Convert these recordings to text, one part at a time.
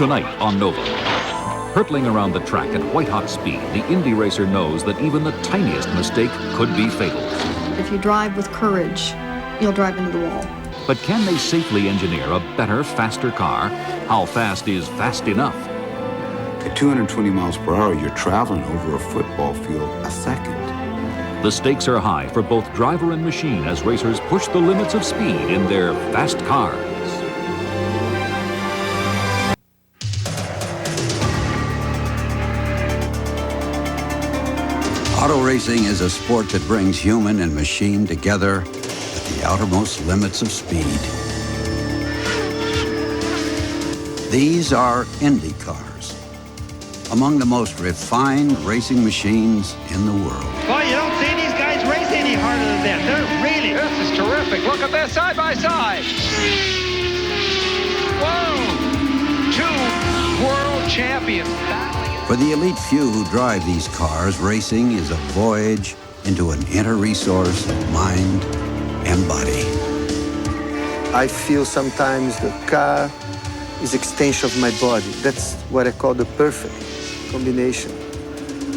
Tonight on Nova. Hurtling around the track at white-hot speed, the Indy racer knows that even the tiniest mistake could be fatal. If you drive with courage, you'll drive into the wall. But can they safely engineer a better, faster car? How fast is fast enough? At 220 miles per hour, you're traveling over a football field a second. The stakes are high for both driver and machine as racers push the limits of speed in their fast cars. Auto racing is a sport that brings human and machine together at the outermost limits of speed. These are Indy cars, among the most refined racing machines in the world. Well, you don't see these guys race any harder than that. They're really... This is terrific. Look at this side by side. Whoa! Two world champions battling. For the elite few who drive these cars, racing is a voyage into an inner resource of mind and body. I feel sometimes the car is extension of my body. That's what I call the perfect combination.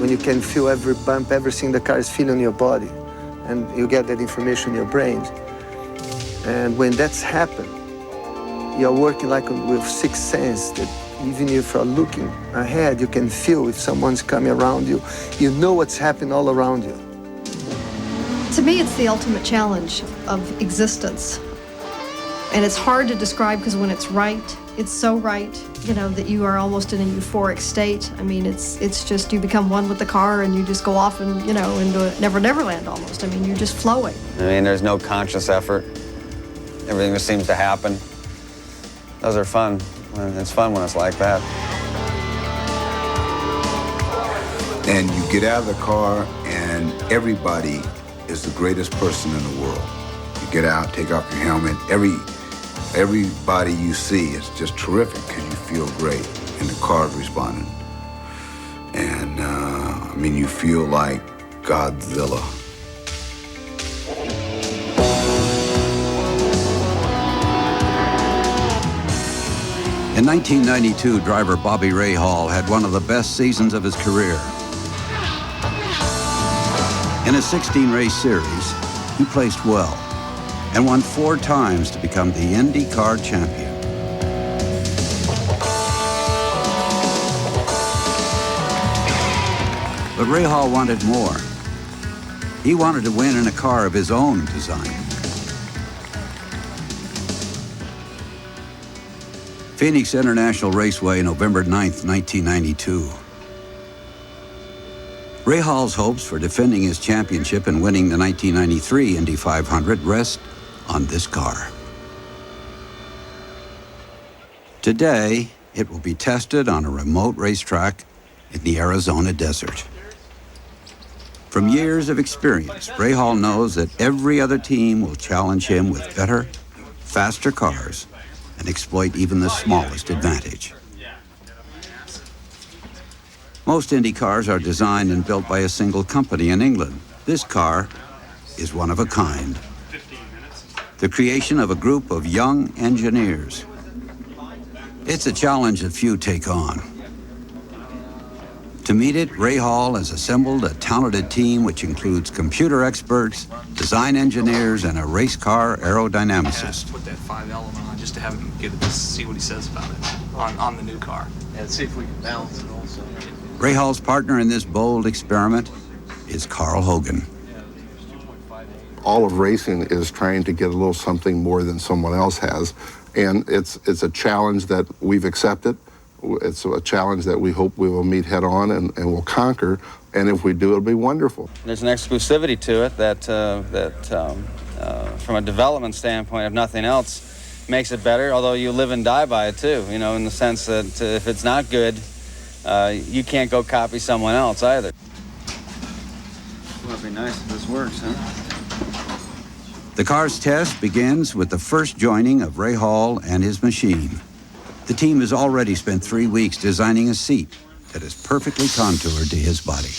When you can feel every bump, everything the car is feeling in your body, and you get that information in your brain. And when that's happened, you're working like with sixth sense, that even if you're looking ahead, you can feel if someone's coming around you. You know what's happening all around you. To me, it's the ultimate challenge of existence. And it's hard to describe because when it's right, it's so right, you know, that you are almost in a euphoric state. I mean, it's just you become one with the car and you just go off and, you know, into a never land almost. I mean, you're just flowing. I mean, there's no conscious effort. Everything just seems to happen. Those are fun. It's fun when it's like that. And you get out of the car and everybody is the greatest person in the world. You get out, take off your helmet. Everybody you see is just terrific because you feel great and the car's responding. And I mean, you feel like Godzilla. In 1992, driver Bobby Rahal had one of the best seasons of his career. In a 16-race series, he placed well and won 4 times to become the IndyCar champion. But Rahal wanted more. He wanted to win in a car of his own design. Phoenix International Raceway, November 9th, 1992. Rahal's hopes for defending his championship and winning the 1993 Indy 500 rest on this car. Today, it will be tested on a remote racetrack in the Arizona desert. From years of experience, Rahal knows that every other team will challenge him with better, faster cars and exploit even the smallest advantage. Most Indy cars are designed and built by a single company in England. This car is one of a kind. The creation of a group of young engineers. It's a challenge that few take on. To meet it, Rahal has assembled a talented team which includes computer experts, design engineers, and a race car aerodynamicist. Put that 5 element on just to have him get it, see what he says about it on the new car. And see if we can balance it also. Rahal's partner in this bold experiment is Carl Hogan. All of racing is trying to get a little something more than someone else has, and it's a challenge that we've accepted. It's a challenge that we hope we will meet head on and will conquer, and if we do, it'll be wonderful. There's an exclusivity to it that from a development standpoint, if nothing else, makes it better, although you live and die by it too, you know, in the sense that if it's not good, you can't go copy someone else either. Well, it'd be nice if this works, huh? The car's test begins with the first joining of Rahal and his machine. The team has already spent 3 weeks designing a seat that is perfectly contoured to his body.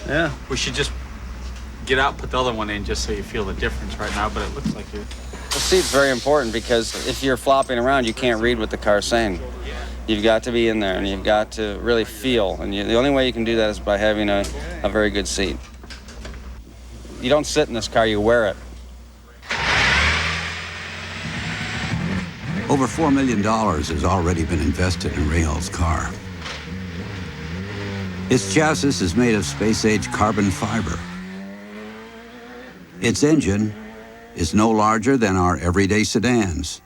Yeah, we should just get out and put the other one in just so you feel the difference right now, but it looks like you're... Well, seat's very important because if you're flopping around, you can't read what the car's saying. You've got to be in there, and you've got to really feel. And the only way you can do that is by having a very good seat. You don't sit in this car, you wear it. Over $4 million has already been invested in Rahal's car. Its chassis is made of space-age carbon fiber. Its engine is no larger than our everyday sedans,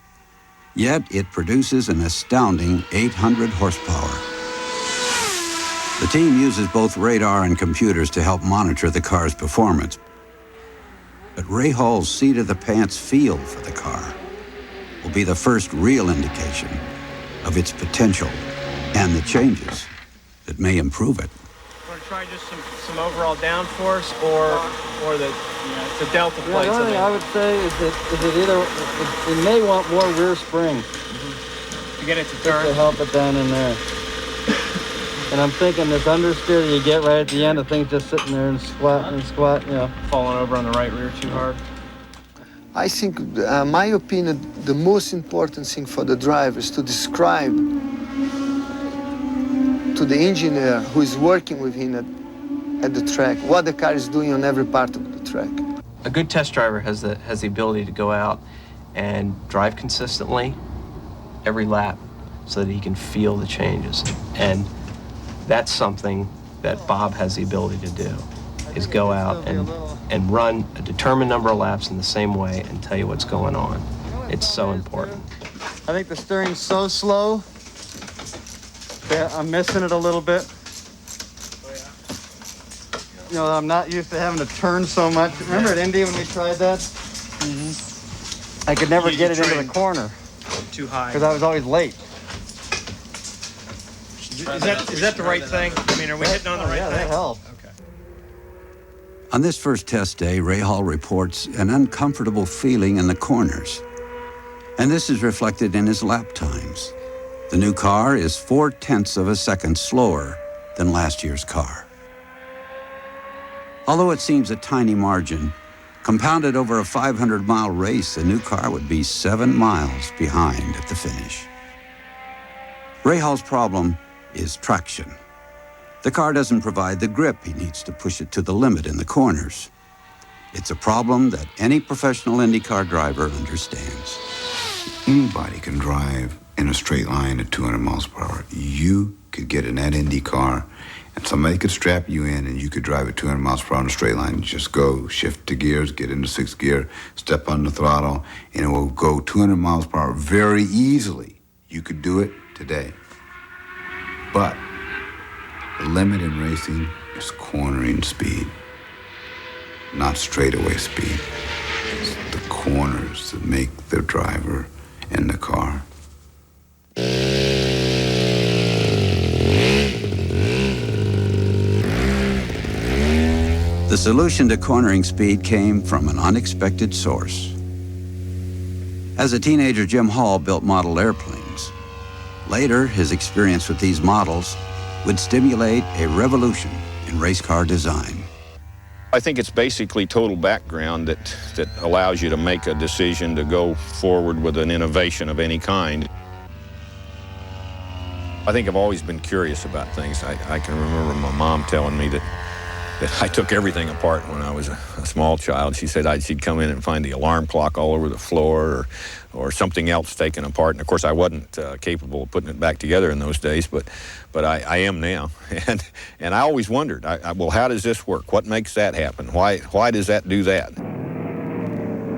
yet it produces an astounding 800 horsepower. The team uses both radar and computers to help monitor the car's performance. But Rahal's seat-of-the-pants feel for the car will be the first real indication of its potential and the changes that may improve it. Want to try just some overall downforce or the delta plates? The only thing I would say is that either it may want more rear spring to get it to turn, to help it down in there. And I'm thinking this understeer that you get right at the end, the thing's just sitting there and squat, falling over on the right rear too hard. I think, my opinion, the most important thing for the driver is to describe to the engineer who is working with him at the track what the car is doing on every part of the track. A good test driver has the ability to go out and drive consistently every lap so that he can feel the changes. And that's something that Bob has the ability to do, is go out and run a determined number of laps in the same way and tell you what's going on. It's so important. I think the steering's so slow that I'm missing it a little bit. You know, I'm not used to having to turn so much. Remember at Indy when we tried that? I could never get it into the corner. Too high. Because I was always late. Is that the right thing? I mean, are we hitting on the right thing? That helped. Okay. On this first test day, Rahal reports an uncomfortable feeling in the corners. And this is reflected in his lap times. The new car is 0.4 of a second slower than last year's car. Although it seems a tiny margin, compounded over a 500-mile race, the new car would be 7 miles behind at the finish. Rahal's problem is traction. The car doesn't provide the grip he needs to push it to the limit in the corners. It's a problem that any professional IndyCar driver understands. Anybody can drive in a straight line at 200 miles per hour. You could get in that Indy car and somebody could strap you in and you could drive at 200 miles per hour in a straight line. You just go, shift the gears, get into 6th gear, step on the throttle, and it will go 200 miles per hour very easily. You could do it today. But the limit in racing is cornering speed, not straightaway speed. It's the corners that make the driver and the car. The solution to cornering speed came from an unexpected source. As a teenager, Jim Hall built model airplanes. Later, his experience with these models would stimulate a revolution in race car design. I think it's basically total background that allows you to make a decision to go forward with an innovation of any kind. I think I've always been curious about things. I can remember my mom telling me that I took everything apart when I was a small child. She said she'd come in and find the alarm clock all over the floor or something else taken apart. And of course, I wasn't capable of putting it back together in those days, but I am now. And I always wondered, well, how does this work? What makes that happen? Why does that do that?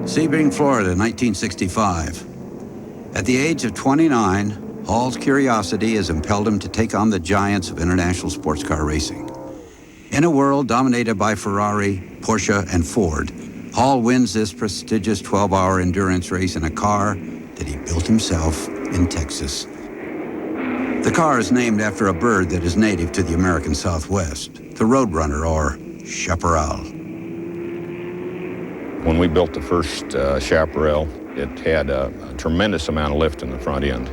Sebring, Florida, 1965. At the age of 29, Hall's curiosity has impelled him to take on the giants of international sports car racing. In a world dominated by Ferrari, Porsche, and Ford, Hall wins this prestigious 12-hour endurance race in a car that he built himself in Texas. The car is named after a bird that is native to the American Southwest, the Roadrunner, or chaparral. When we built the first Chaparral, it had a tremendous amount of lift in the front end.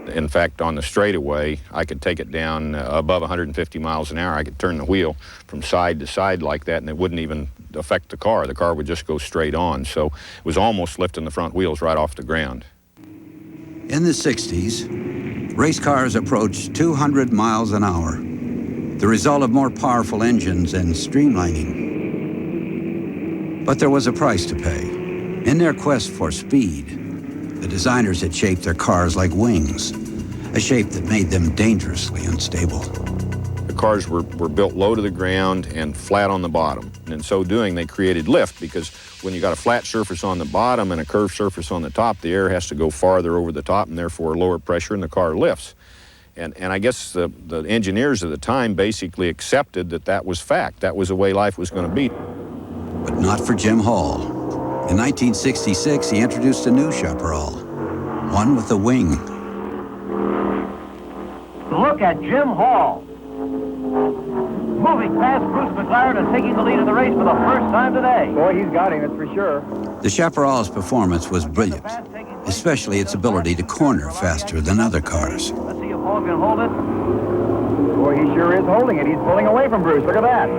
In fact, on the straightaway, I could take it down above 150 miles an hour. I could turn the wheel from side to side like that, and it wouldn't even affect the car. The car would just go straight on. So it was almost lifting the front wheels right off the ground. In the 60s, race cars approached 200 miles an hour, the result of more powerful engines and streamlining. But there was a price to pay. In their quest for speed, the designers had shaped their cars like wings, a shape that made them dangerously unstable. The cars were built low to the ground and flat on the bottom. And in so doing, they created lift, because when you got a flat surface on the bottom and a curved surface on the top, the air has to go farther over the top and therefore lower pressure, and the car lifts. And I guess the engineers at the time basically accepted that that was fact. That was the way life was going to be. But not for Jim Hall. In 1966, he introduced a new Chaparral, one with a wing. Look at Jim Hall, moving past Bruce McLaren and taking the lead in the race for the first time today. Boy, he's got him, that's for sure. The Chaparral's performance was brilliant, especially its ability to corner faster than other cars. Let's see if Hall can hold it. Boy, he sure is holding it. He's pulling away from Bruce. Look at that.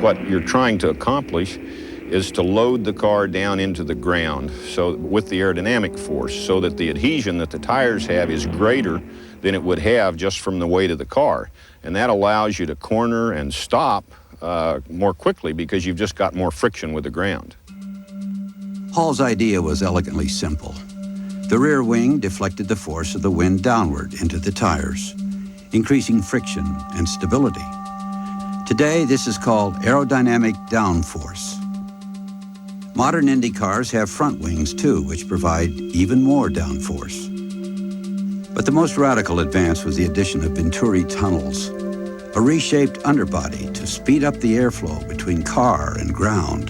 What you're trying to accomplish is to load the car down into the ground so with the aerodynamic force, so that the adhesion that the tires have is greater than it would have just from the weight of the car. And that allows you to corner and stop more quickly, because you've just got more friction with the ground. Hall's idea was elegantly simple. The rear wing deflected the force of the wind downward into the tires, increasing friction and stability. Today, this is called aerodynamic downforce. Modern Indy cars have front wings too, which provide even more downforce. But the most radical advance was the addition of Venturi tunnels, a reshaped underbody to speed up the airflow between car and ground.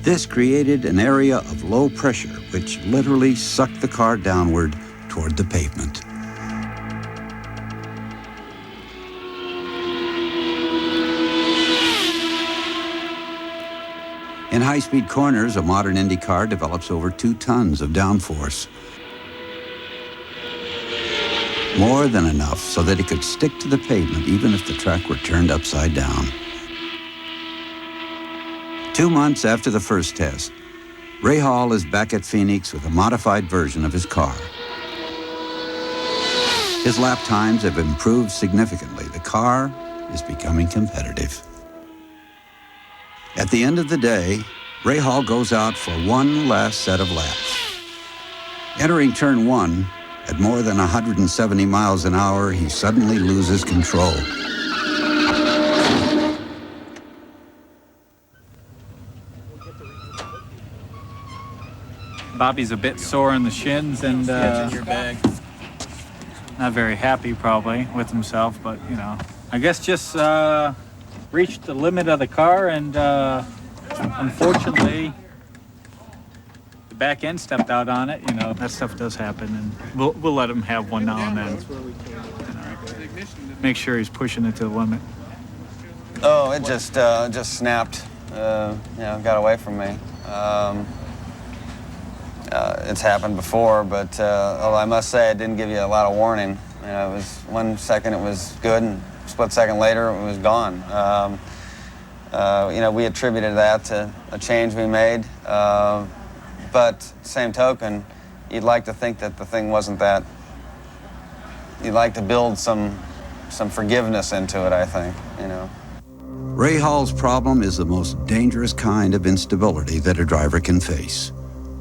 This created an area of low pressure, which literally sucked the car downward toward the pavement. In high-speed corners, a modern Indy car develops over 2 tons of downforce. More than enough so that it could stick to the pavement even if the track were turned upside down. 2 months after the first test, Ray Hall is back at Phoenix with a modified version of his car. His lap times have improved significantly. The car is becoming competitive. At the end of the day, Ray Hall goes out for one last set of laps. Entering turn 1, at more than 170 miles an hour, he suddenly loses control. Bobby's a bit sore in the shins and not very happy probably with himself, but you know, I guess just reached the limit of the car, and unfortunately the back end stepped out on it. You know, that stuff does happen, and we'll let him have one now and then. Make sure he's pushing it to the limit. Oh, it just snapped. Got away from me. It's happened before, but although I must say it didn't give you a lot of warning. You know, it was 1 second it was good, and a split second later it was gone. We attributed that to a change we made, but same token, you'd like to think that the thing wasn't that. You'd like to build some forgiveness into it, I think, you know. Ray Hall's problem is the most dangerous kind of instability that a driver can face.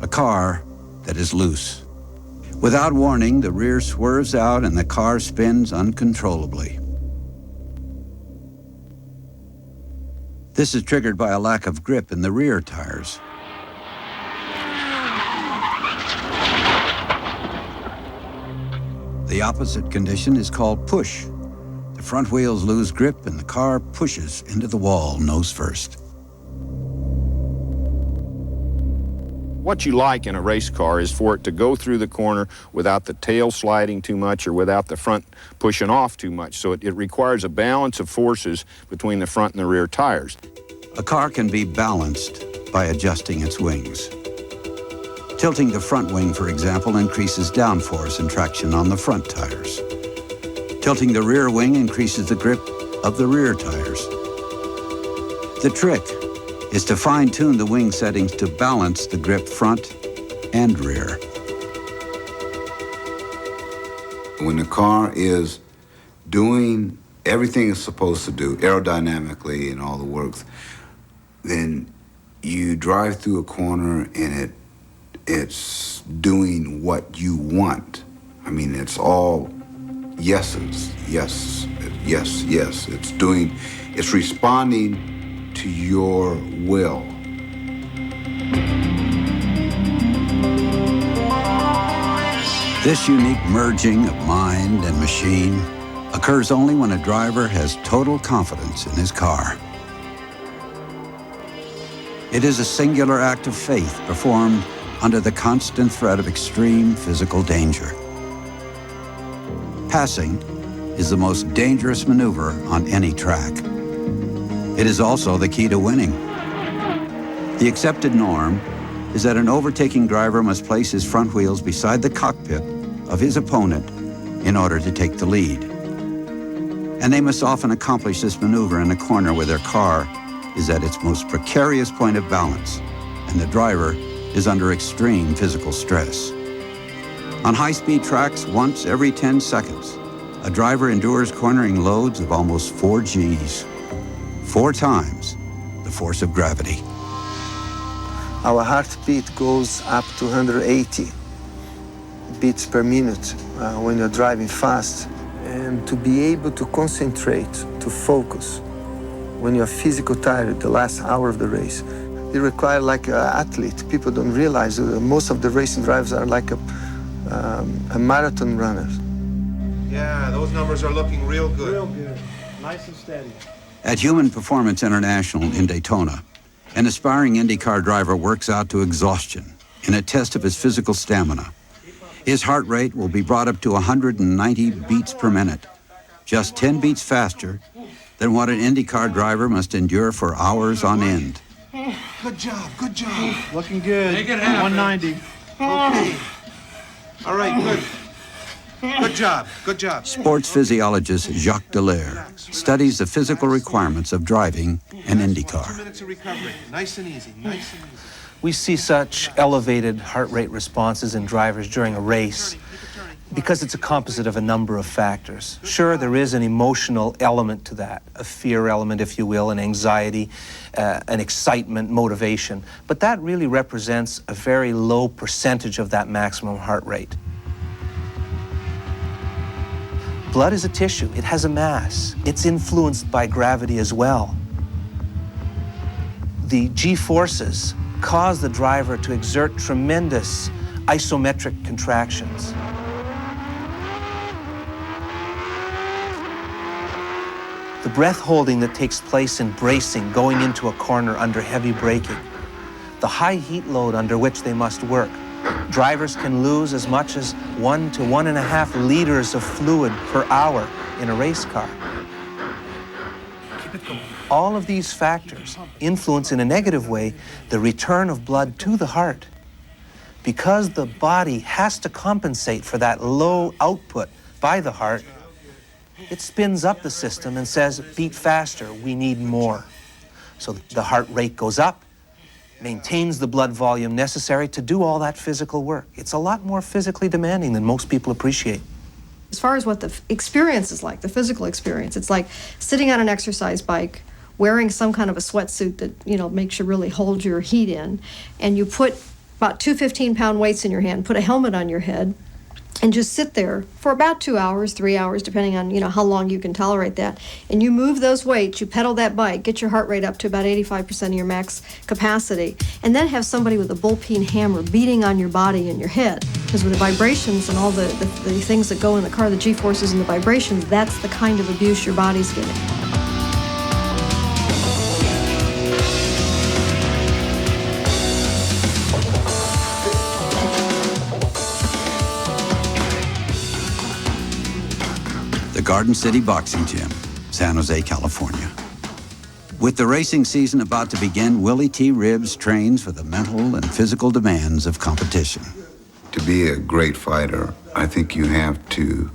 A car that is loose. Without warning, the rear swerves out and the car spins uncontrollably. This is triggered by a lack of grip in the rear tires. The opposite condition is called push. The front wheels lose grip and the car pushes into the wall nose first. What you like in a race car is for it to go through the corner without the tail sliding too much or without the front pushing off too much. So it requires a balance of forces between the front and the rear tires. A car can be balanced by adjusting its wings. Tilting the front wing, for example, increases downforce and traction on the front tires. Tilting the rear wing increases the grip of the rear tires. The trick is to fine-tune the wing settings to balance the grip front and rear. When the car is doing everything it's supposed to do, aerodynamically and all the works, then you drive through a corner and it's doing what you want. I mean, it's all yeses, yes, yes, yes. It's responding to your will. This unique merging of mind and machine occurs only when a driver has total confidence in his car. It is a singular act of faith performed under the constant threat of extreme physical danger. Passing is the most dangerous maneuver on any track. It is also the key to winning. The accepted norm is that an overtaking driver must place his front wheels beside the cockpit of his opponent in order to take the lead. And they must often accomplish this maneuver in a corner where their car is at its most precarious point of balance, and the driver is under extreme physical stress. On high-speed tracks, once every 10 seconds, a driver endures cornering loads of almost 4 Gs, 4 times the force of gravity. Our heartbeat goes up to 180 beats per minute when you're driving fast. And to be able to concentrate, to focus, when you're physically tired, the last hour of the race, it requires like an athlete. People don't realize most of the racing drivers are like a marathon runner. Yeah, those numbers are looking real good. Real good, nice and steady. At Human Performance International in Daytona, an aspiring IndyCar driver works out to exhaustion in a test of his physical stamina. His heart rate will be brought up to 190 beats per minute, just 10 beats faster than what an IndyCar driver must endure for hours on end. Good job, good job. Looking good. Make it happen. 190. Okay. All right, good. Good job, good job. Sports physiologist Jacques Dallaire studies the physical requirements of driving an 2 IndyCar. minutes of recovery. Nice and easy, nice and easy. We see such elevated heart rate responses in drivers during a race because it's a composite of a number of factors. Sure, there is an emotional element to that, a fear element, if you will, an anxiety, an excitement, motivation. But that really represents a very low percentage of that maximum heart rate. Blood is a tissue. It has a mass. It's influenced by gravity as well. The G-forces cause the driver to exert tremendous isometric contractions. The breath holding that takes place in bracing, going into a corner under heavy braking, the high heat load under which they must work. Drivers can lose as much as 1 to 1.5 liters of fluid per hour in a race car. All of these factors influence in a negative way the return of blood to the heart. Because the body has to compensate for that low output by the heart, it spins up the system and says, beat faster, we need more. So the heart rate goes up, maintains the blood volume necessary to do all that physical work. It's a lot more physically demanding than most people appreciate. As far as what the experience is like, the physical experience, it's like sitting on an exercise bike, wearing some kind of a sweatsuit that, you know, makes you really hold your heat in, and you put about 2 15-pound weights in your hand, put a helmet on your head, and just sit there for about 2 hours, 3 hours, depending on, you know, how long you can tolerate that. And you move those weights, you pedal that bike, get your heart rate up to about 85% of your max capacity, and then have somebody with a bull-peen hammer beating on your body and your head. Because with the vibrations and all the things that go in the car, the G-forces and the vibrations, that's the kind of abuse your body's getting. The Garden City Boxing Gym, San Jose, California. With the racing season about to begin, Willie T. Ribbs trains for the mental and physical demands of competition. To be a great fighter, I think you have to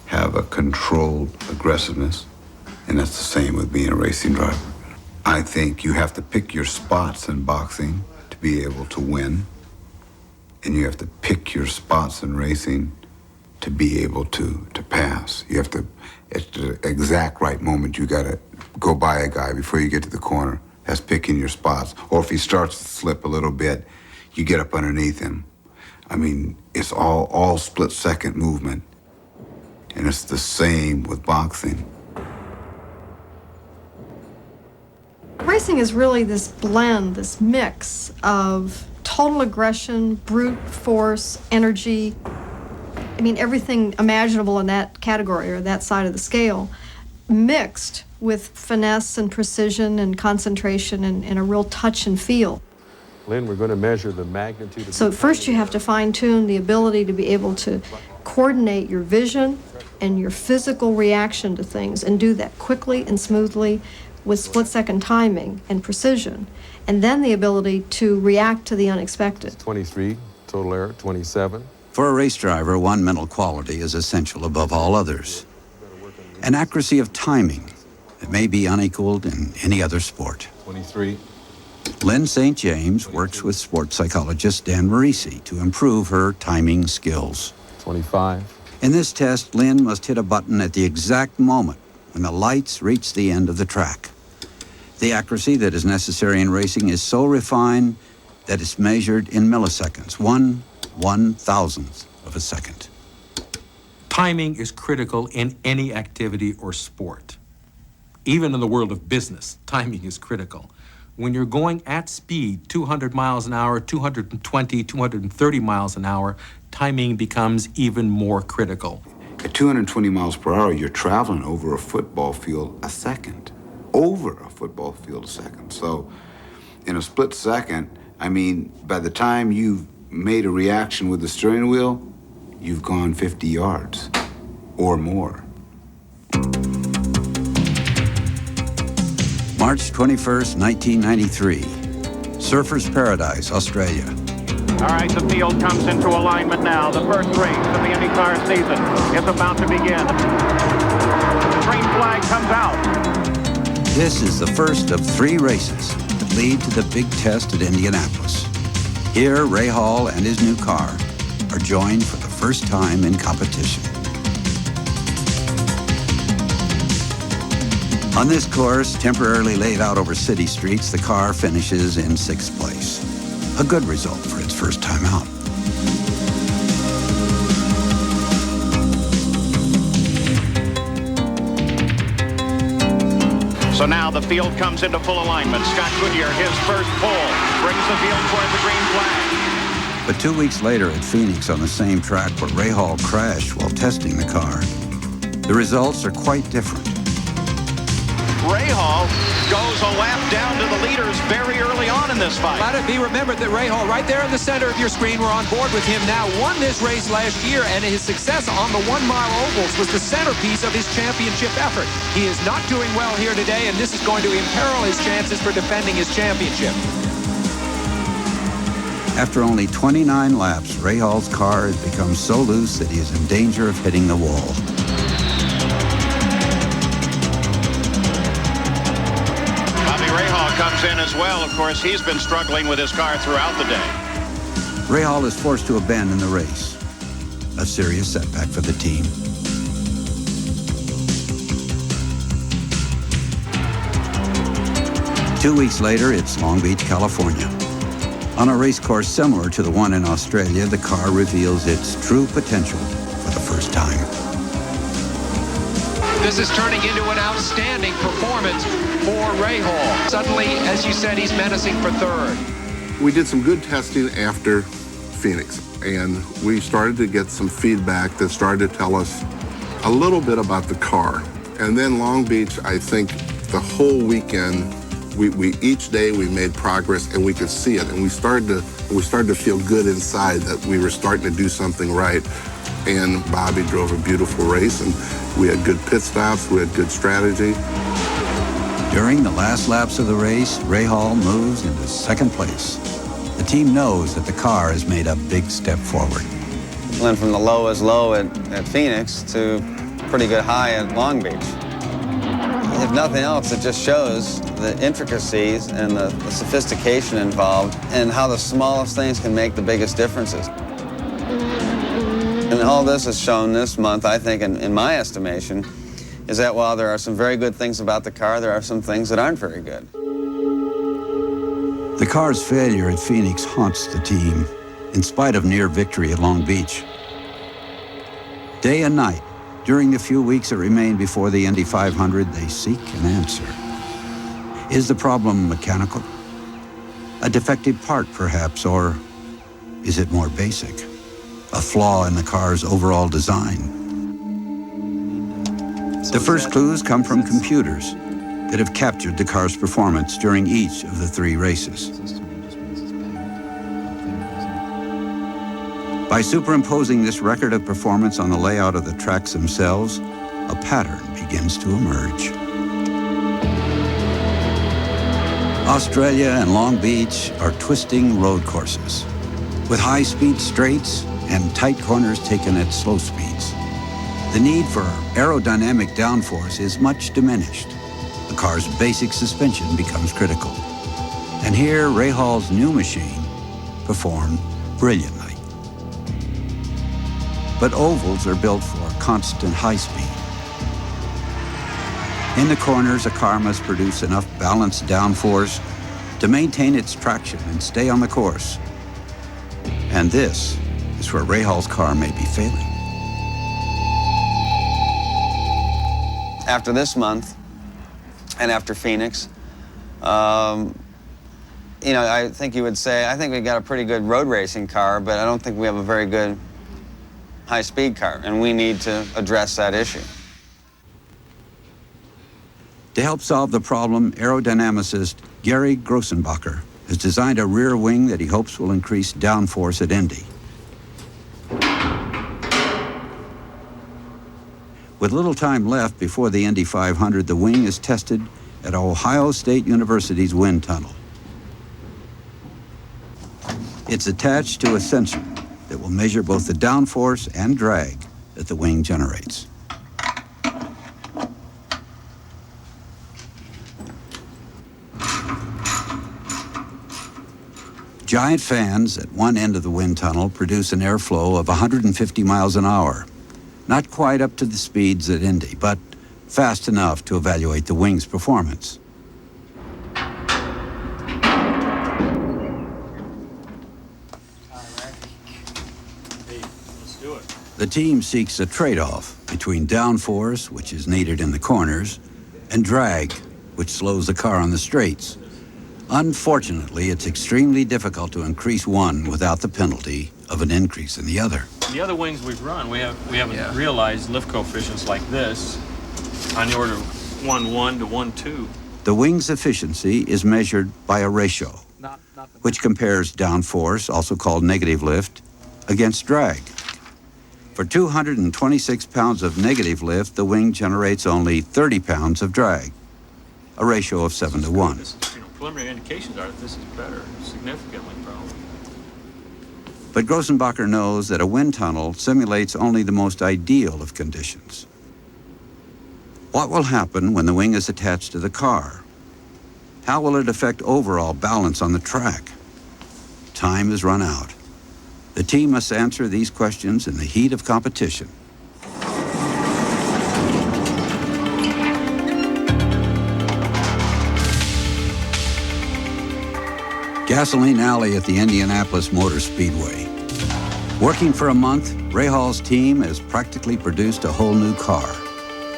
have a controlled aggressiveness, and that's the same with being a racing driver. I think you have to pick your spots in boxing to be able to win, and you have to pick your spots in racing to be able to pass. You have to, at the exact right moment, you gotta go by a guy before you get to the corner. That's picking your spots. Or if he starts to slip a little bit, you get up underneath him. I mean, it's all split-second movement. And it's the same with boxing. Racing is really this blend, this mix of total aggression, brute force, energy. I mean, everything imaginable in that category or that side of the scale, mixed with finesse and precision and concentration and a real touch and feel. Lynn, we're going to measure the magnitude of... So first you have to fine-tune the ability to be able to coordinate your vision and your physical reaction to things and do that quickly and smoothly with split-second timing and precision. And then the ability to react to the unexpected. 23, total error, 27. For a race driver, one mental quality is essential above all others. An accuracy of timing that may be unequaled in any other sport. 23. Lynn St. James works with sports psychologist Dan Marisi to improve her timing skills. 25. In this test, Lynn must hit a button at the exact moment when the lights reach the end of the track. The accuracy that is necessary in racing is so refined that it's measured in milliseconds, 1/1000th of a second. Timing is critical in any activity or sport. Even in the world of business, timing is critical. When you're going at speed, 200 miles an hour, 220, 230 miles an hour, timing becomes even more critical. At 220 miles per hour, you're traveling over a football field a second. Over a football field a second. So in a split second, I mean, by the time you've made a reaction with the steering wheel, you've gone 50 yards or more. March 21st, 1993. Surfers Paradise, Australia. All right, the field comes into alignment now. The first race of the IndyCar season is about to begin. The green flag comes out. This is the first of 3 races that lead to the big test at Indianapolis. Here, Ray Hall and his new car are joined for the first time in competition. On this course, temporarily laid out over city streets, the car finishes in 6th place. A good result for its first time out. So now the field comes into full alignment. Scott Goodyear, his first pole, brings the field toward the green flag. But 2 weeks later at Phoenix on the same track where Ray Hall crashed while testing the car, the results are quite different. Ray Hall goes a lap down to the leaders very early on in this fight. Let it be remembered that Ray Hall, right there in the center of your screen, we're on board with him now, won this race last year, and his success on the 1 mile ovals was the centerpiece of his championship effort. He is not doing well here today, and this is going to imperil his chances for defending his championship. After only 29 laps, Ray Hall's car has become so loose that he is in danger of hitting the wall. Comes in as well. Of course, he's been struggling with his car throughout the day. Ray Hall is forced to abandon the race. A serious setback for the team. Two weeks later, it's Long Beach, California. On a race course similar to the one in Australia, the car reveals its true potential for the first time. This is turning into an outstanding performance for Ray Hall. Suddenly, as you said, he's menacing for 3rd. We did some good testing after Phoenix, and we started to get some feedback that started to tell us a little bit about the car. And then Long Beach, I think the whole weekend, we each day we made progress and we could see it, and we started to feel good inside that we were starting to do something right. And Bobby drove a beautiful race, and we had good pit stops, we had good strategy. During the last laps of the race, Rahal moves into second place. The team knows that the car has made a big step forward. Went from the low as low at Phoenix to pretty good high at Long Beach. If nothing else, it just shows the intricacies and the sophistication involved and how the smallest things can make the biggest differences. And all this is shown this month, I think, in my estimation, is that while there are some very good things about the car, there are some things that aren't very good. The car's failure at Phoenix haunts the team, in spite of near victory at Long Beach. Day and night, during the few weeks that remain before the Indy 500, they seek an answer. Is the problem mechanical? A defective part, perhaps, or is it more basic? A flaw in the car's overall design? The first clues come from computers that have captured the car's performance during each of the 3 races. By superimposing this record of performance on the layout of the tracks themselves, a pattern begins to emerge. Australia and Long Beach are twisting road courses, with high-speed straights and tight corners taken at slow speeds. The need for aerodynamic downforce is much diminished. The car's basic suspension becomes critical. And here, Rahal's new machine performed brilliantly. But ovals are built for constant high speed. In the corners, a car must produce enough balanced downforce to maintain its traction and stay on the course. And this is where Rahal's car may be failing. After this month, and after Phoenix, I think you would say, I think we got a pretty good road racing car, but I don't think we have a very good high-speed car, and we need to address that issue. To help solve the problem, aerodynamicist Gary Grossenbacher has designed a rear wing that he hopes will increase downforce at Indy. With little time left before the Indy 500, the wing is tested at Ohio State University's wind tunnel. It's attached to a sensor that will measure both the downforce and drag that the wing generates. Giant fans at one end of the wind tunnel produce an airflow of 150 miles an hour. Not quite up to the speeds at Indy, but fast enough to evaluate the wing's performance. The team seeks a trade-off between downforce, which is needed in the corners, and drag, which slows the car on the straights. Unfortunately, it's extremely difficult to increase one without the penalty of an increase in the other. The other wings we've run, we haven't realized lift coefficients like this on the order of 1.1 to 1.2. The wing's efficiency is measured by a ratio, which compares downforce, also called negative lift, against drag. For 226 pounds of negative lift, the wing generates only 30 pounds of drag, a ratio of 7 to 1. Preliminary indications are that this is better, significantly probably. But Grossenbacher knows that a wind tunnel simulates only the most ideal of conditions. What will happen when the wing is attached to the car? How will it affect overall balance on the track? Time has run out. The team must answer these questions in the heat of competition. Gasoline Alley at the Indianapolis Motor Speedway. Working for a month, Rahal's team has practically produced a whole new car,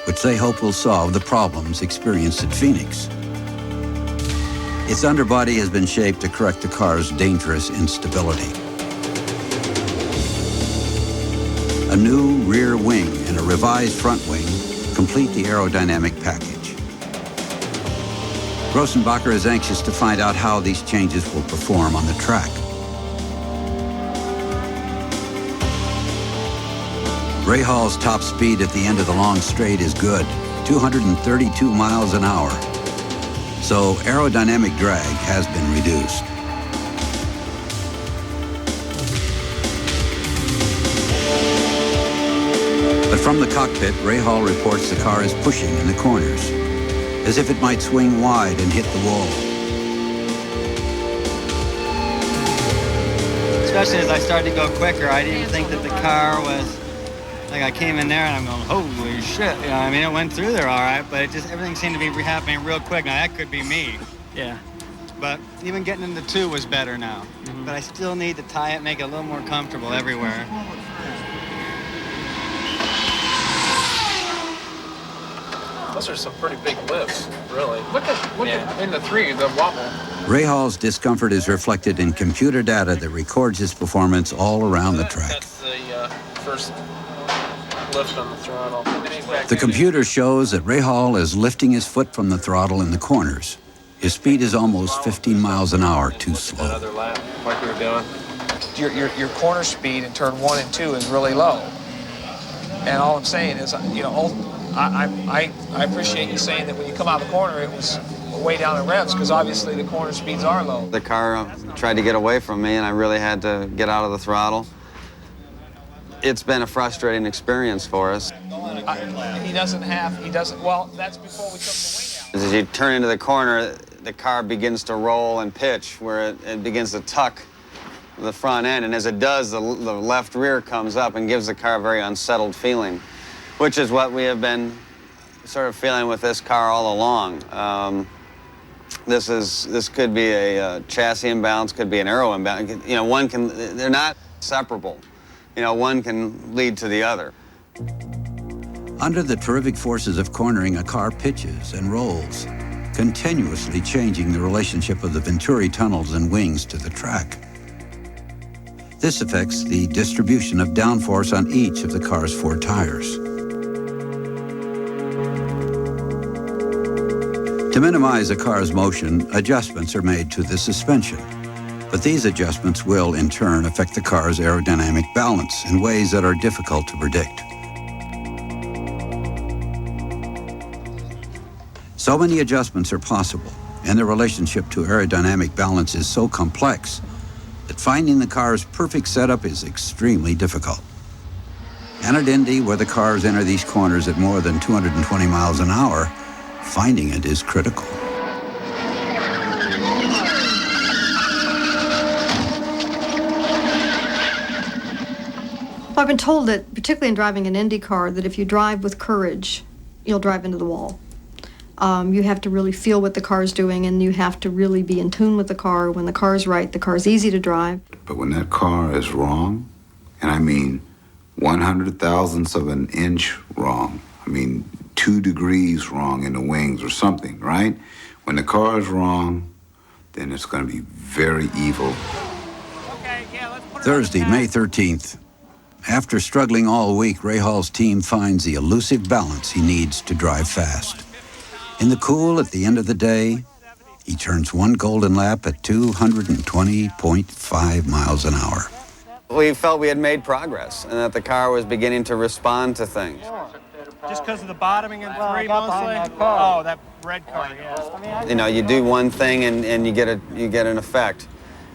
which they hope will solve the problems experienced at Phoenix. Its underbody has been shaped to correct the car's dangerous instability. A new rear wing and a revised front wing complete the aerodynamic package. Grossenbacher is anxious to find out how these changes will perform on the track. Rahal's top speed at the end of the long straight is good, 232 miles an hour. so aerodynamic drag has been reduced. But from the cockpit, Rahal reports the car is pushing in the corners, as if it might swing wide and hit the wall. Especially as I started to go quicker, I didn't think that the car was, like I came in there and I'm going, holy shit. You know, I mean, it went through there all right, but it just, everything seemed to be happening real quick. Now that could be me. Yeah. But even getting into 2 was better now. But I still need to tie it, make it a little more comfortable everywhere. Those are some pretty big lifts, really. Look at in the 3, the wobble. Rahal's discomfort is reflected in computer data that records his performance all around the track. That's the first lift on the throttle. The computer shows that Rahal is lifting his foot from the throttle in the corners. His speed is almost 15 miles an hour too slow. Another lap, like we were doing. Your corner speed in turn 1 and 2 is really low. And all I'm saying is, you know, I appreciate you saying that when you come out of the corner, it was way down in revs, because obviously the corner speeds are low. The car tried to get away from me, and I really had to get out of the throttle. It's been a frustrating experience for us. He doesn't, well, that's before we took the wing out. As you turn into the corner, the car begins to roll and pitch, where it begins to tuck the front end, and as it does, the left rear comes up and gives the car a very unsettled feeling, which is what we have been sort of feeling with this car all along. This could be a chassis imbalance, could be an aero imbalance. You know, they're not separable. You know, one can lead to the other. Under the terrific forces of cornering, a car pitches and rolls, continuously changing the relationship of the Venturi tunnels and wings to the track. This affects the distribution of downforce on each of the car's 4 tires. To minimize a car's motion, adjustments are made to the suspension. But these adjustments will, in turn, affect the car's aerodynamic balance in ways that are difficult to predict. So many adjustments are possible, and the relationship to aerodynamic balance is so complex that finding the car's perfect setup is extremely difficult. And at Indy, where the cars enter these corners at more than 220 miles an hour, finding it is critical. Well, I've been told that, particularly in driving an Indy car, that if you drive with courage, you'll drive into the wall. You have to really feel what the car's doing, and you have to really be in tune with the car. When the car's right, the car's easy to drive. But when that car is wrong, and I mean 100,000ths of an inch wrong, I mean 2 degrees wrong in the wings or something, right? When the car is wrong, then it's going to be very evil. Thursday, May 13th. After struggling all week, Rahal's team finds the elusive balance he needs to drive fast. In the cool at the end of the day, he turns 1 golden lap at 220.5 miles an hour. We felt we had made progress and that the car was beginning to respond to things. Just because of the bottoming in 3 mostly? Oh, that red car, yeah. You know, you do one thing and you get an effect,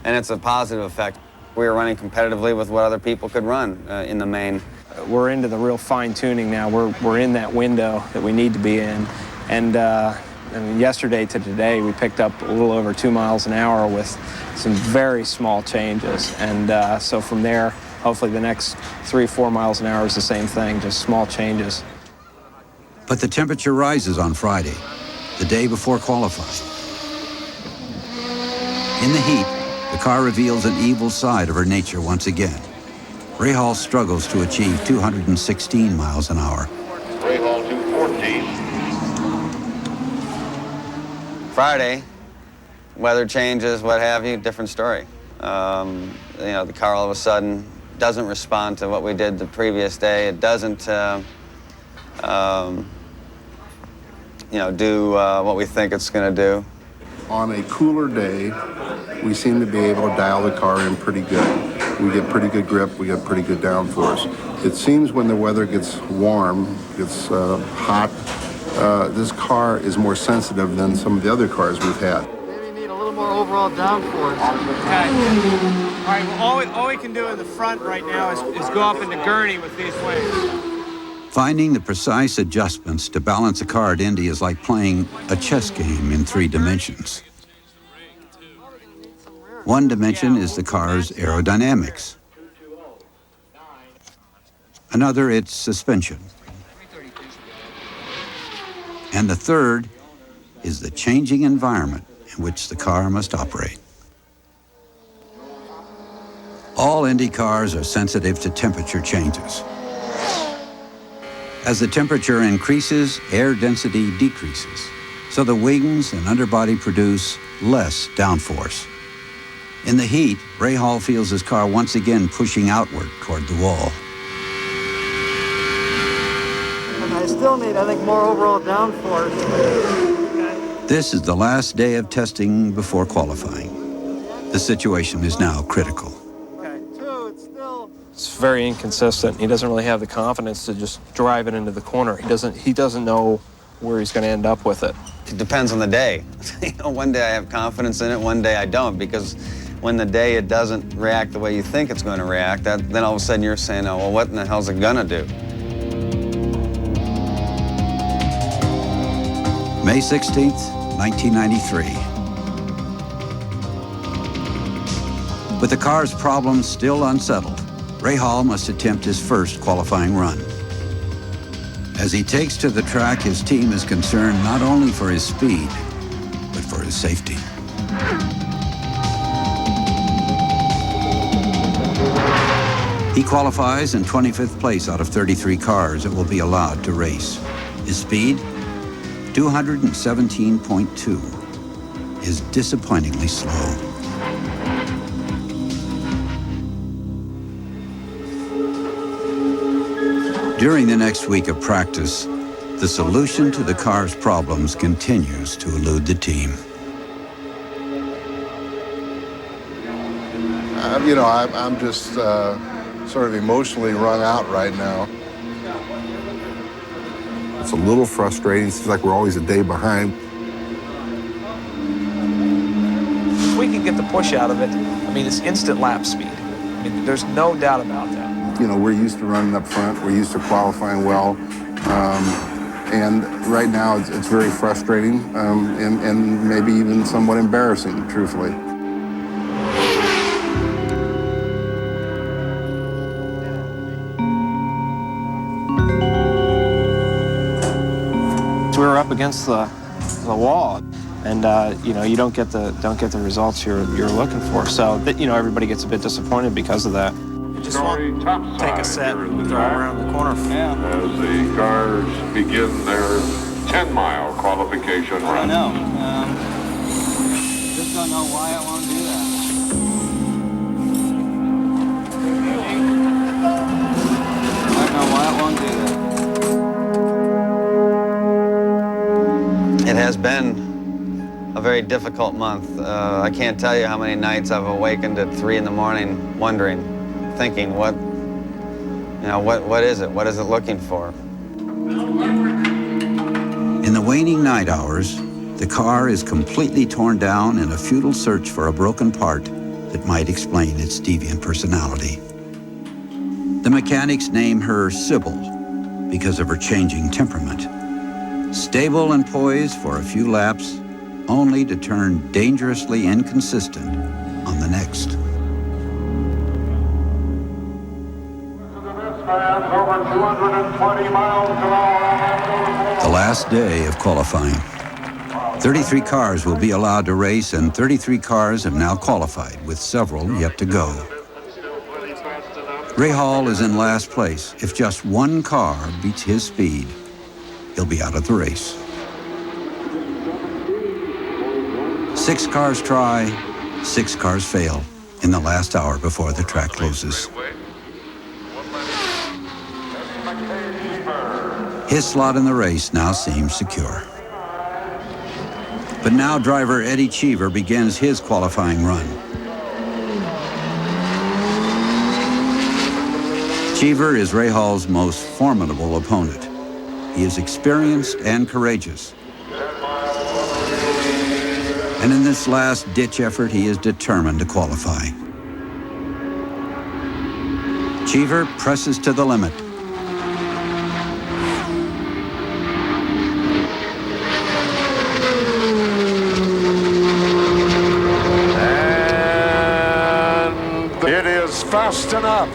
and it's a positive effect. We were running competitively with what other people could run in the main. We're into the real fine-tuning now. We're in that window that we need to be in. And I mean, yesterday to today, we picked up a little over 2 miles an hour with some very small changes. And so from there, hopefully the next 3-4 miles an hour is the same thing, just small changes. But the temperature rises on Friday, the day before qualifying. In the heat, the car reveals an evil side of her nature once again. Rahal struggles to achieve 216 miles an hour. Rahal 214. Friday, weather changes, what have you, different story. You know, the car all of a sudden doesn't respond to what we did the previous day. It doesn't, you know, do what we think it's going to do. On a cooler day, we seem to be able to dial the car in pretty good. We get pretty good grip, we get pretty good downforce. It seems when the weather gets warm, gets hot, this car is more sensitive than some of the other cars we've had. Maybe need a little more overall downforce. Okay. All right, well, all we can do in the front right now is go up into gurney with these wings. Finding the precise adjustments to balance a car at Indy is like playing a chess game in 3 dimensions. One dimension is the car's aerodynamics. Another, its suspension. And the third is the changing environment in which the car must operate. All Indy cars are sensitive to temperature changes. As the temperature increases, air density decreases, so the wings and underbody produce less downforce. In the heat, Rahal feels his car once again pushing outward toward the wall. And I still need, I think, more overall downforce. This is the last day of testing before qualifying. The situation is now critical. It's very inconsistent. He doesn't really have the confidence to just drive it into the corner. He doesn't know where he's going to end up with it. It depends on the day. One day I have confidence in it, one day I don't, because when the day it doesn't react the way you think it's going to react, then all of a sudden you're saying, oh, well, what in the hell's it going to do? May 16th, 1993. With the car's problems still unsettled, Rahal must attempt his first qualifying run. As he takes to the track, his team is concerned not only for his speed, but for his safety. He qualifies in 25th place out of 33 cars that will be allowed to race. His speed, 217.2, is disappointingly slow. During the next week of practice, the solution to the car's problems continues to elude the team. I'm just sort of emotionally wrung out right now. It's a little frustrating. It seems like we're always a day behind. If we can get the push out of it, I mean, it's instant lap speed. I mean, there's no doubt about that. We're used to running up front. We're used to qualifying well. And right now, it's very frustrating and maybe even somewhat embarrassing, truthfully. We were up against the wall, and you don't get the results you're looking for. So everybody gets a bit disappointed because of that. Just want to take a set and throw around the corner. As the cars begin their 10-mile qualification run. I know. Just don't know why I want to do that. I don't know why I want to do that. It has been a very difficult month. I can't tell you how many nights I've awakened at 3 in the morning wondering, thinking, what is it? What is it looking for? In the waning night hours, the car is completely torn down in a futile search for a broken part that might explain its deviant personality. The mechanics name her Sybil because of her changing temperament. Stable and poised for a few laps, only to turn dangerously inconsistent on the next. Over 220 miles an hour. The last day of qualifying. 33 cars will be allowed to race, and 33 cars have now qualified, with several yet to go. Rahal is in last place. If just one car beats his speed, he'll be out of the race. 6 cars try, 6 cars fail in the last hour before the track closes. His slot in the race now seems secure. But now driver Eddie Cheever begins his qualifying run. Cheever is Rahal's most formidable opponent. He is experienced and courageous. And in this last-ditch effort, he is determined to qualify. Cheever presses to the limit. It is fast enough.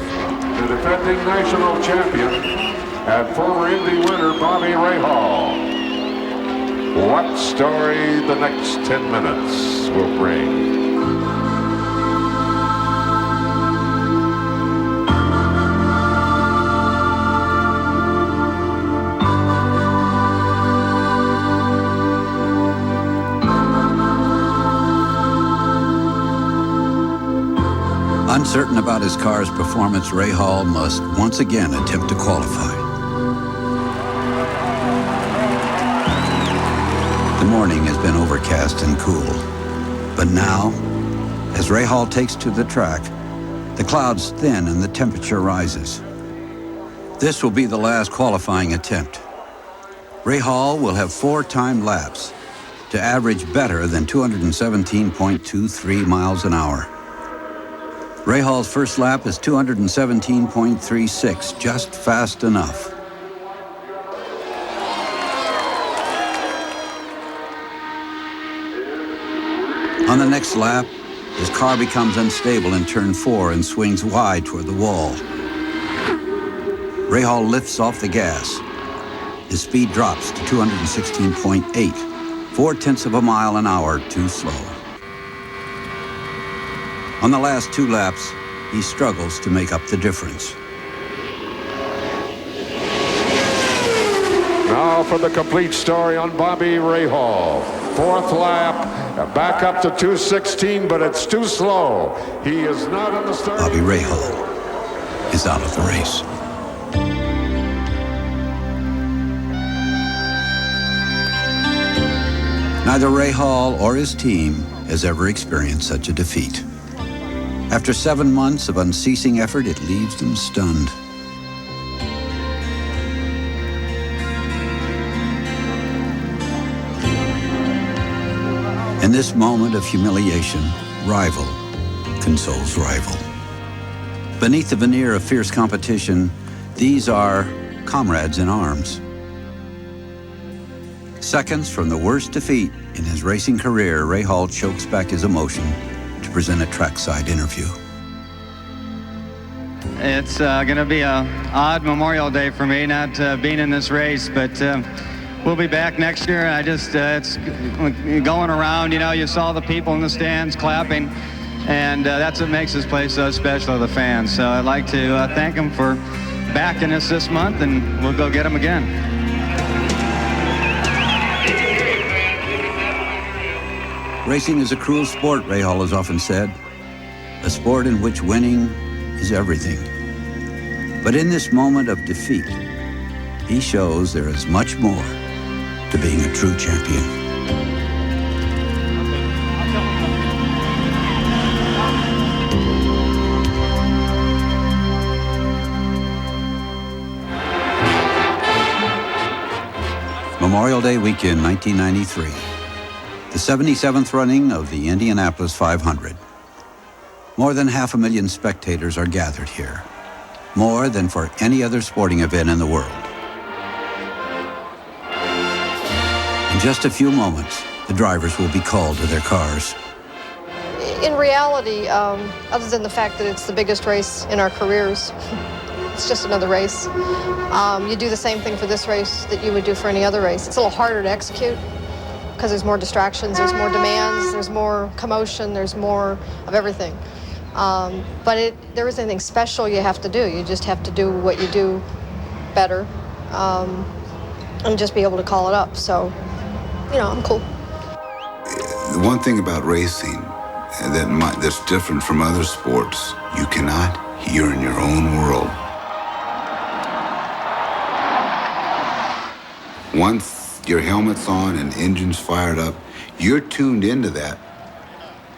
The defending national champion and former Indy winner Bobby Rahal. What story the next 10 minutes will bring? Uncertain about his car's performance, Rahal must once again attempt to qualify. The morning has been overcast and cool, but now, as Rahal takes to the track, the clouds thin and the temperature rises. This will be the last qualifying attempt. Rahal will have 4 timed laps to average better than 217.23 miles an hour. Rahal's first lap is 217.36, just fast enough. On the next lap, his car becomes unstable in turn 4 and swings wide toward the wall. Rahal lifts off the gas. His speed drops to 216.8, 0.4 of a mile an hour too slow. On the last 2 laps, he struggles to make up the difference. Now for the complete story on Bobby Rahal. 4th lap, back up to 216, but it's too slow. He is not in the start. Bobby Rahal is out of the race. Neither Rahal or his team has ever experienced such a defeat. After 7 months of unceasing effort, it leaves them stunned. In this moment of humiliation, rival consoles rival. Beneath the veneer of fierce competition, these are comrades in arms. Seconds from the worst defeat in his racing career, Rahal chokes back his emotion to present a trackside interview. It's going to be an odd Memorial Day for me, not being in this race, but we'll be back next year. It's going around, you know, you saw the people in the stands clapping, and that's what makes this place so special, the fans. So I'd like to thank them for backing us this month, and we'll go get them again. Racing is a cruel sport, Rahal has often said. A sport in which winning is everything. But in this moment of defeat, he shows there is much more to being a true champion. Memorial Day weekend, 1993. The 77th running of the Indianapolis 500. More than 500,000 spectators are gathered here, more than for any other sporting event in the world. In just a few moments, the drivers will be called to their cars. In reality, other than the fact that it's the biggest race in our careers, it's just another race. You do the same thing for this race that you would do for any other race. It's a little harder to execute because there's more distractions, there's more demands, there's more commotion, there's more of everything. But there isn't anything special you have to do. You just have to do what you do better and just be able to call it up. So, you know, I'm cool. The one thing about racing that's different from other sports, you cannot hear in your own world. Once your helmet's on and engine's fired up, you're tuned into that,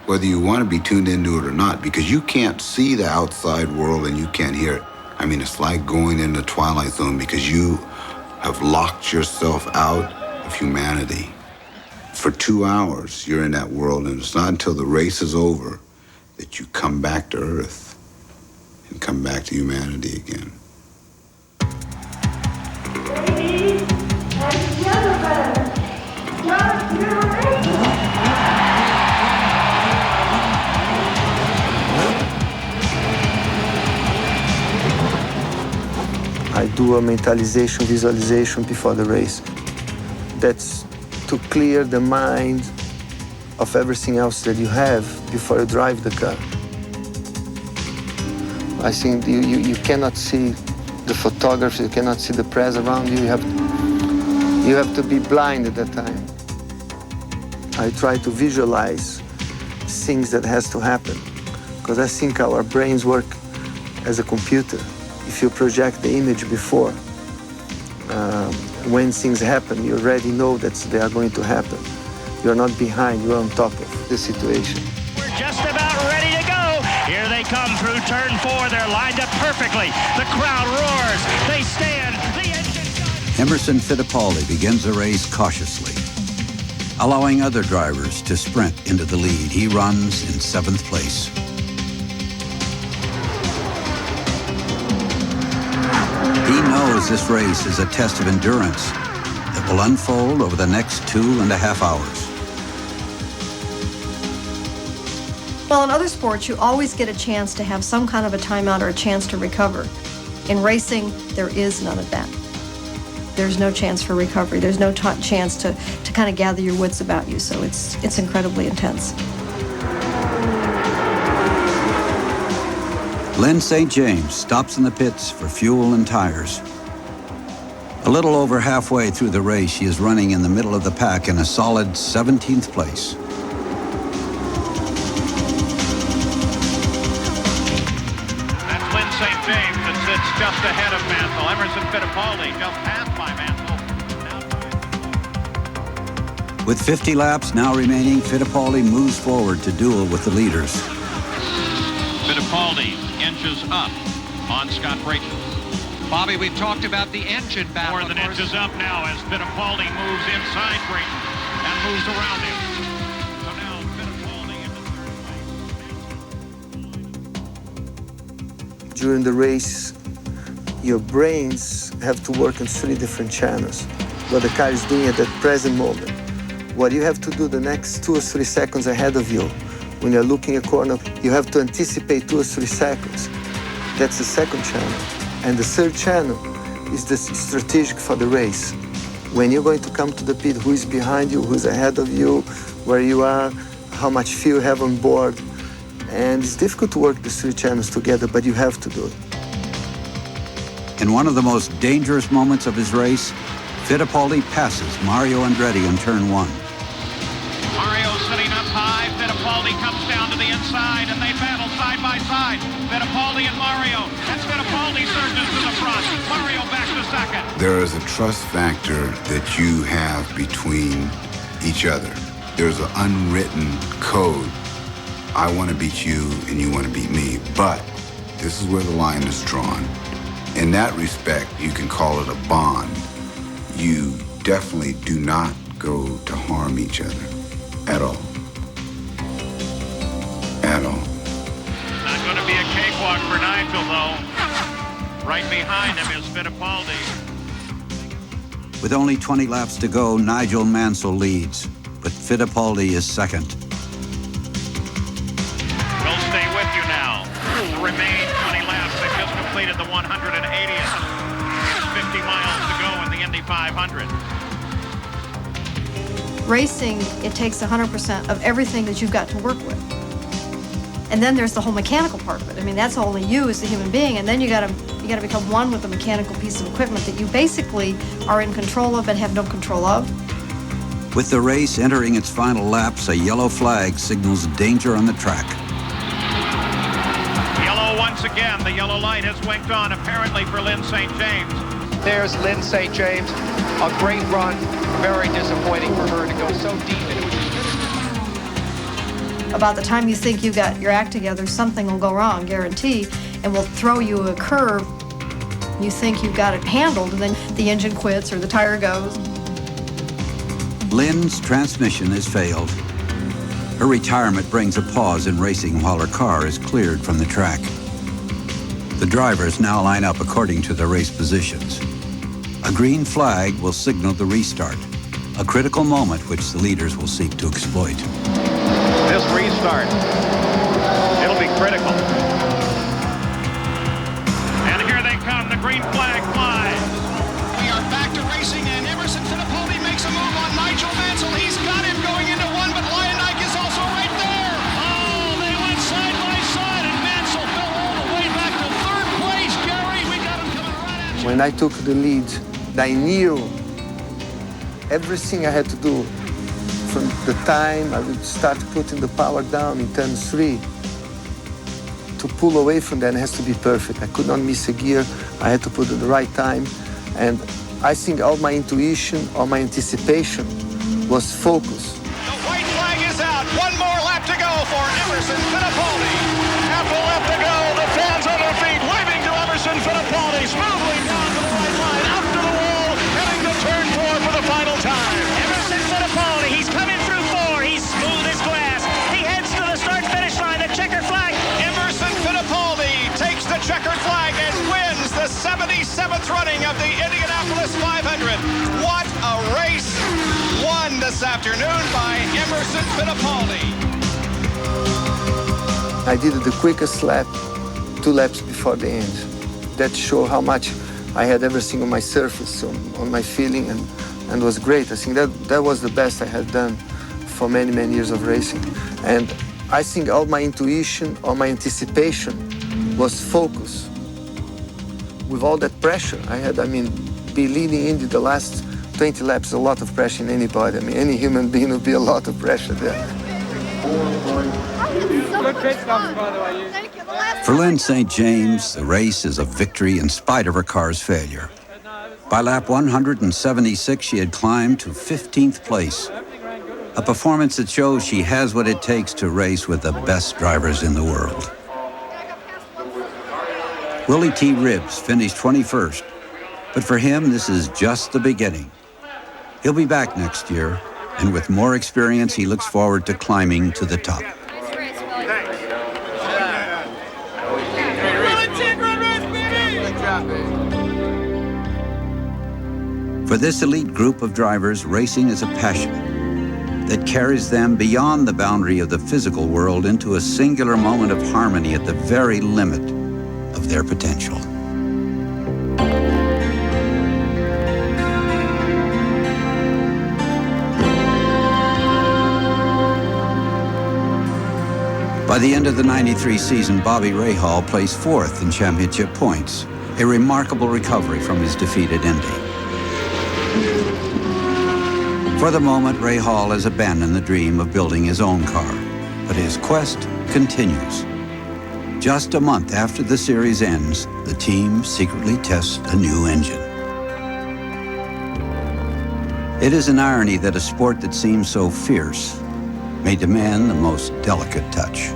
whether you want to be tuned into it or not, because you can't see the outside world and you can't hear it. I mean, it's like going into Twilight Zone because you have locked yourself out of humanity. For 2 hours, you're in that world, and it's not until the race is over that you come back to Earth and come back to humanity again. Ladies and gentlemen, John Muir. I do a mentalization, visualization before the race. That's to clear the mind of everything else that you have before you drive the car. I think you cannot see the photography, you cannot see the press around you. You have to be blind at that time. I try to visualize things that has to happen, because I think our brains work as a computer. If you project the image before, when things happen, you already know that they are going to happen. You're not behind, you're on top of the situation. We're just about ready to go. Here they come through turn 4. They're lined up perfectly. The crowd roars. They stand. The engine... Emerson Fittipaldi begins the race cautiously, allowing other drivers to sprint into the lead. He runs in 7th place. He knows this race is a test of endurance that will unfold over the next 2.5 hours. Well, in other sports, you always get a chance to have some kind of a timeout or a chance to recover. In racing, there is none of that. There's no chance for recovery. There's no chance to kind of gather your wits about you, so it's incredibly intense. Lyn St. James stops in the pits for fuel and tires. A little over halfway through the race, she is running in the middle of the pack in a solid 17th place. That's Lyn St. James that sits just ahead of Mansell. Emerson Fittipaldi just passed by Mansell. With 50 laps now remaining, Fittipaldi moves forward to duel with the leaders. Fittipaldi inches up on Scott Brayton. Bobby, we've talked about the engine battle. More than inches up now as Fittipaldi moves inside Brayton and moves around him. So now Fittipaldi into third place. During the race, your brains have to work on 3 different channels. What the car is doing at that present moment. What you have to do the next 2 or 3 seconds ahead of you. When you're looking a corner, you have to anticipate 2 or 3 seconds. That's the second channel. And the third channel is the strategic for the race. When you're going to come to the pit, who is behind you, who's ahead of you, where you are, how much fuel you have on board. And it's difficult to work the 3 channels together, but you have to do it. In one of the most dangerous moments of his race, Fittipaldi passes Mario Andretti in turn 1. Mario sitting up high. Fittipaldi comes down to the inside, and they battle side by side. Fittipaldi and Mario. That's Fittipaldi surges to the front. Mario back to second. There is a trust factor that you have between each other. There's an unwritten code. I want to beat you, and you want to beat me. But this is where the line is drawn. In that respect, you can call it a bond. You definitely do not go to harm each other. At all. At all. Not going to be a cakewalk for Nigel, though. Right behind him is Fittipaldi. With only 20 laps to go, Nigel Mansell leads, but Fittipaldi is second. We'll stay with you now. Remain 20 laps. They've just completed the 180th. 50 miles to go in the Indy 500. Racing, it takes 100% of everything that you've got to work with. And then there's the whole mechanical part of it. I mean, that's only you as the human being, and then you gotta become one with the mechanical piece of equipment that you basically are in control of and have no control of. With the race entering its final laps, a yellow flag signals danger on the track. Yellow once again. The yellow light has winked on, apparently for Lyn St. James. There's Lyn St. James. A great run. Very disappointing for her to go so deep into it. About the time you think you got your act together, something will go wrong, guarantee, and will throw you a curve. You think you've got it handled, and then the engine quits or the tire goes. Lynn's transmission has failed. Her retirement brings a pause in racing while her car is cleared from the track. The drivers now line up according to their race positions. A green flag will signal the restart, a critical moment which the leaders will seek to exploit. This restart, it'll be critical. And here they come, the green flag flies. We are back to racing, and Emerson Fittipaldi makes a move on Nigel Mansell. He's got him going into one, but Leonike is also right there. Oh, they went side by side, and Mansell fell all the way back to third place, Gary. We got him coming right at you. When I took the lead, I knew everything I had to do from the time I would start putting the power down in turn 3 to pull away from that. It has to be perfect. I could not miss a gear. I had to put it at the right time. And I think all my intuition, all my anticipation was focus. The white flag is out. One more lap to go for Emerson Fittipaldi. Half a lap to go. The fans on their feet waving to Emerson Fittipaldi. Smoothly down to the right line, out to the wall, heading to turn 4 for the final time. Emerson Fittipaldi, he's coming through 4. He's smooth as glass. He heads to the start-finish line, the checkered flag. Emerson Fittipaldi takes the checkered flag and wins the 77th running of the Indianapolis 500. What a race won this afternoon by Emerson Fittipaldi. I did the quickest lap 2 laps before the end. That showed how much I had everything on my surface, on my feeling, and was great. I think that was the best I had done for many, many years of racing. And I think all my intuition, all my anticipation was focus. With all that pressure I had, be leading into the last 20 laps, a lot of pressure in anybody. Any human being would be a lot of pressure there. For Lynn St. James, the race is a victory in spite of her car's failure. By lap 176, she had climbed to 15th place, a performance that shows she has what it takes to race with the best drivers in the world. Willie T. Ribbs finished 21st, but for him, this is just the beginning. He'll be back next year, and with more experience, he looks forward to climbing to the top. For this elite group of drivers, racing is a passion that carries them beyond the boundary of the physical world into a singular moment of harmony at the very limit of their potential. By the end of the '93 season, Bobby Rahal placed 4th in championship points, a remarkable recovery from his defeat at Indy. For the moment, Rahal has abandoned the dream of building his own car, but his quest continues. Just a month after the series ends, the team secretly tests a new engine. It is an irony that a sport that seems so fierce may demand the most delicate touch.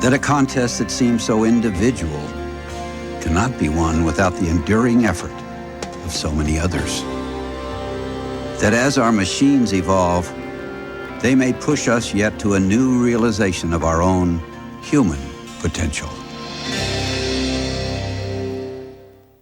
That a contest that seems so individual cannot be won without the enduring effort of so many others. That as our machines evolve, they may push us yet to a new realization of our own human potential.